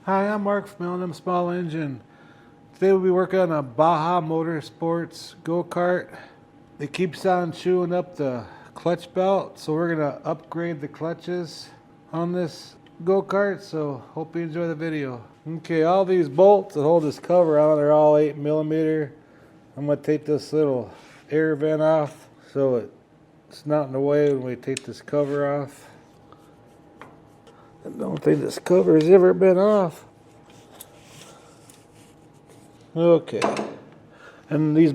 Hi, I'm Mark from L&M Small Engine. Today we'll be working on a Baja Motorsports go-kart. It keeps on chewing up the clutch belt, so we're going to upgrade the clutches on this go-kart, so hope you enjoy the video. Okay, all these bolts that hold this cover on are all 8mm. I'm going to take this little air vent off so it's not in the way when we take this cover off. I don't think this cover has ever been off. Okay, and these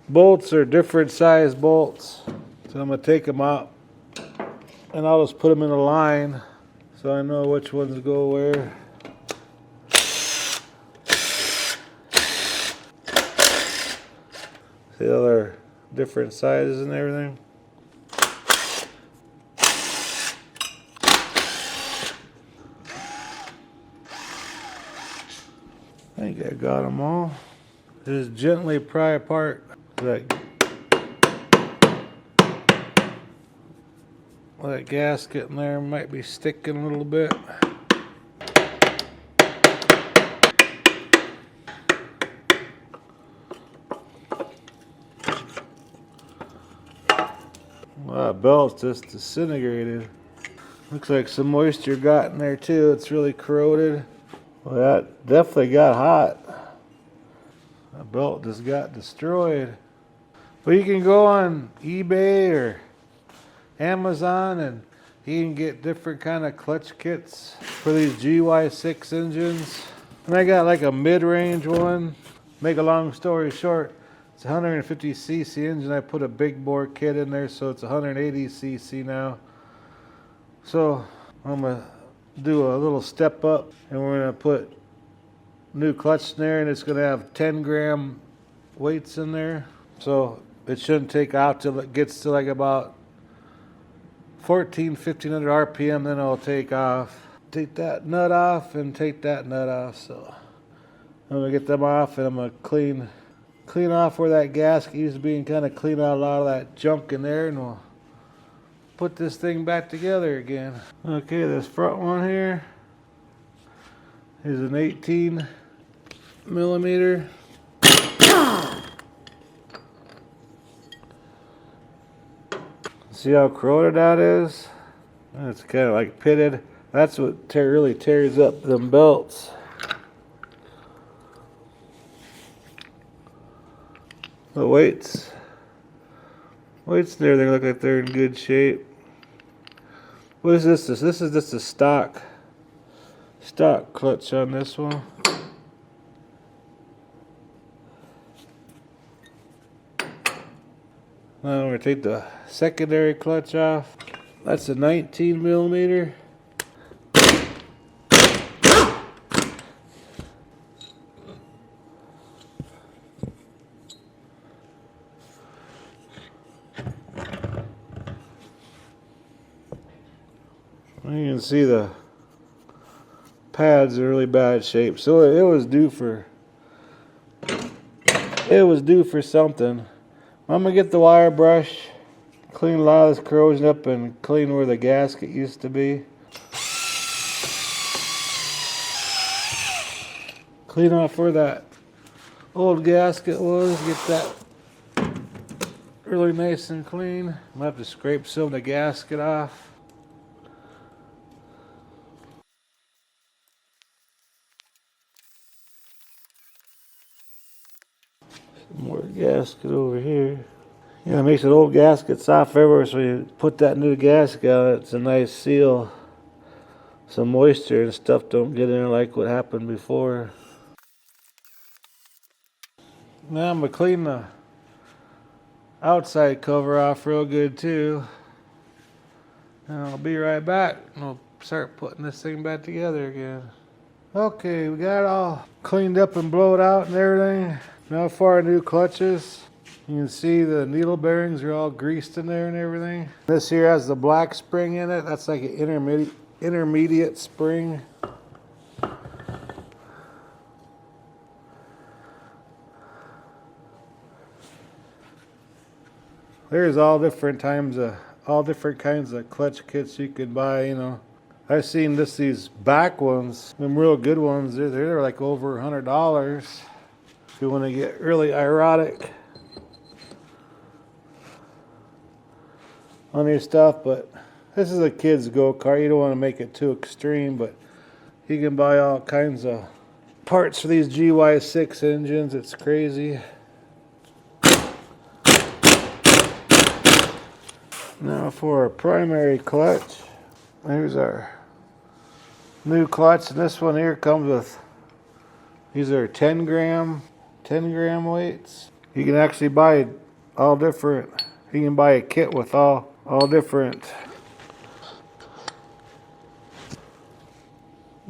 bolts are different size bolts, so I'm going to take them out and I'll just put them in a line so I know which ones go where. See how they're different sizes and everything. I think I got them all. Just gently pry apart that gasket in there. Might be sticking a little bit. Wow, that belt's just disintegrated. Looks like some moisture got in there too. It's really corroded. Well, that definitely got hot. The belt just got destroyed. But you can go on eBay or Amazon and you can get different kind of clutch kits for these GY6 engines. And I got like a mid-range one. Make a long story short, it's a 150cc engine. I put a big bore kit in there, so it's 180cc now. So I'm gonna do a little step up and we're going to put new clutch snare, and it's going to have 10-gram weights in there, so it shouldn't take out till it gets to like about 1500 RPM. Then it'll take off. Take that nut off and take that nut off. So I'm going to get them off, and I'm going to clean off where that gasket used to be and kind of clean out a lot of that junk in there, and we'll put this thing back together again. Okay, this front one here is an 18mm. See how corroded that is? It's kind of like pitted. That's what really tears up them belts. The weights and everything look like they're in good shape. What is this? This is just a stock clutch on this one. Now we're going to take the secondary clutch off. That's a 19mm. You can see the pads are in really bad shape, so it was due for something. I'm gonna get the wire brush, clean a lot of this corrosion up, and clean where the gasket used to be. Clean off where that old gasket was. Get that really nice and clean. I'm gonna have to scrape some of the gasket off. More gasket over here. Yeah, it makes an old gasket soft everywhere, so you put that new gasket on it, it's a nice seal. Some moisture and stuff don't get in there like what happened before. Now I'm going to clean the outside cover off real good too. And I'll be right back and we'll start putting this thing back together again. Okay, we got it all cleaned up and blowed out and everything. Now for our new clutches, you can see the needle bearings are all greased in there and everything. This here has the black spring in it. That's like an intermediate spring. There's all different kinds of clutch kits you can buy, you know. I've seen these back ones, them real good ones, they're like over $100 if you want to get really erotic on your stuff. But this is a kid's go-kart. You don't want to make it too extreme, but you can buy all kinds of parts for these GY6 engines. It's crazy. Now for our primary clutch, there's our new clutch, and this one here comes with, these are 10 gram weights. You can actually buy all different, you can buy a kit with all different.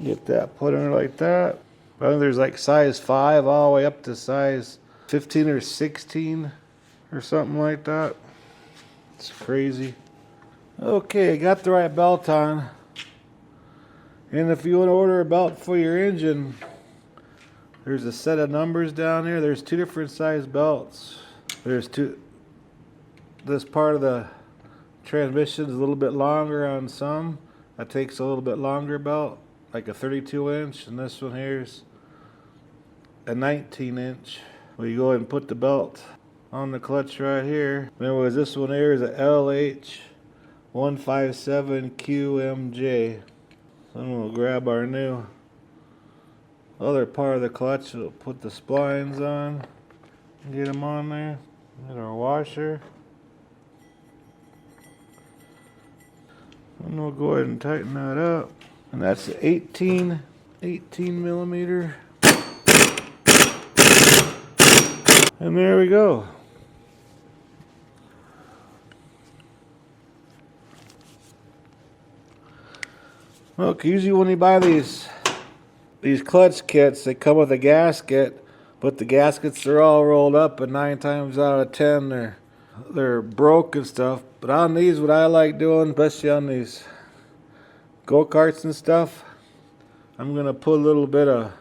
Get that put in there like that. I think there's like size 5 all the way up to size 15 or 16 or something like that. It's crazy. Okay, I got the right belt on. And if you want to order a belt for your engine, there's a set of numbers down here. There's 2 different size belts. There's 2. This part of the transmission is a little bit longer on some. That takes a little bit longer belt, like a 32 inch. And this one here's a 19 inch. Well, you go ahead and put the belt on the clutch right here. Remember, this one here is a LH157QMJ. Then we'll grab our new other part of the clutch. We'll put the splines on, get them on there. Get our washer. And we'll go ahead and tighten that up. And that's 18 millimeter. And there we go. Look, usually when you buy these clutch kits, they come with a gasket, but the gaskets are all rolled up, and 9 times out of 10 they're broke and stuff. But on these, what I like doing, especially on these go-karts and stuff, I'm gonna put a little bit of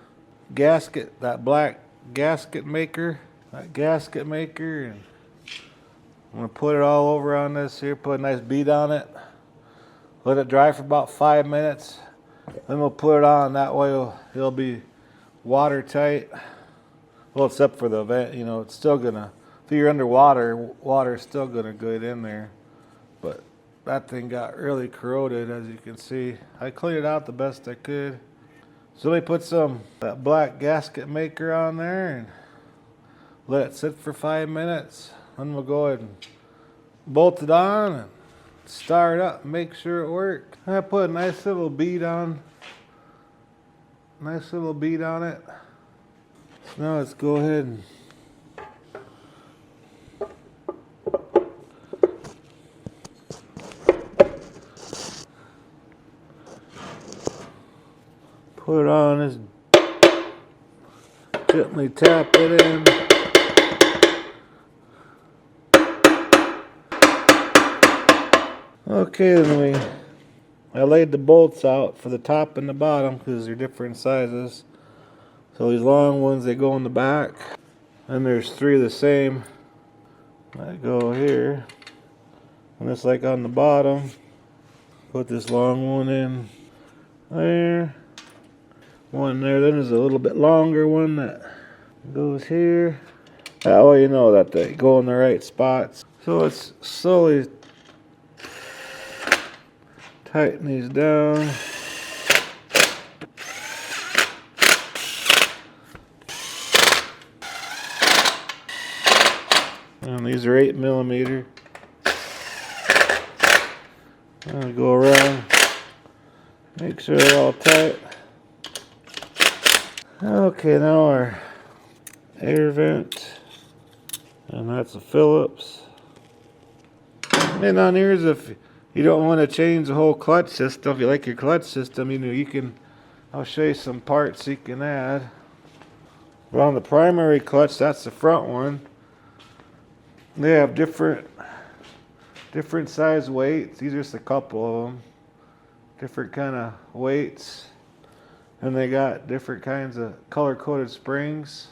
gasket, that black gasket maker, and I'm gonna put it all over on this here. Put a nice bead on it. Let it dry for about 5 minutes. Then we'll put it on. That way it'll be watertight. Well, except for the vent, you know, it's still gonna, if you're underwater, water's still gonna get in there. But that thing got really corroded, as you can see. I cleaned it out the best I could. So let me put that black gasket maker on there and let it sit for 5 minutes. Then we'll go ahead and bolt it on and start it up and make sure it works. I put a nice little bead on it. So now let's go ahead and put it on. Just gently tap it in. Okay, then I laid the bolts out for the top and the bottom because they're different sizes. So these long ones, they go in the back. And there's 3 of the same that go here. And it's like on the bottom. Put this long one in there. One there. Then there's a little bit longer one that goes here. That way you know that they go in the right spots. So it's slowly tighten these down. And these are 8 millimeter. I'll go around, make sure they're all tight. Okay, now our air vent, and that's a Phillips. And on here is if you don't want to change the whole clutch system. If you like your clutch system, you know, you can, I'll show you some parts you can add. But on the primary clutch, that's the front one. They have different size weights. These are just a couple of them. Different kind of weights. And they got different kinds of color-coded springs.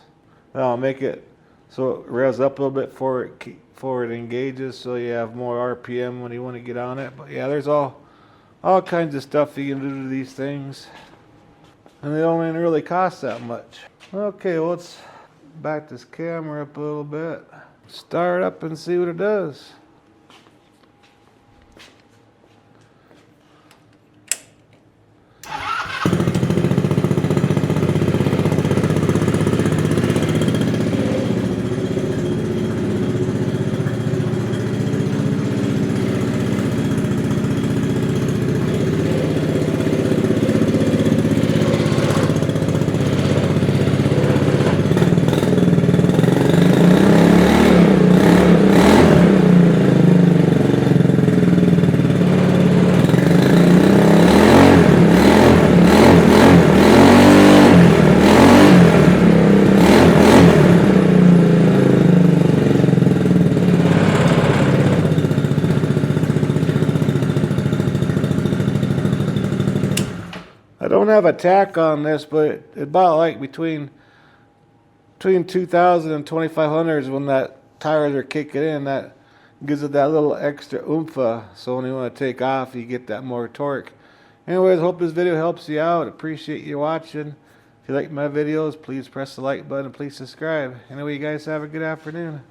That'll make it so it revs up a little bit before it engages, so you have more RPM when you want to get on it. But yeah, there's all All kinds of stuff you can do to these things. And they don't even really cost that much. Okay, well, let's back this camera up a little bit. Start up and see what it does. I don't have a tack on this, but it about like between 2,000 and 2,500 is when that tires are kicking in. That gives it that little extra oomph. So when you want to take off, you get that more torque. Anyways, hope this video helps you out. Appreciate you watching. If you like my videos, please press the like button and please subscribe. Anyway, you guys have a good afternoon.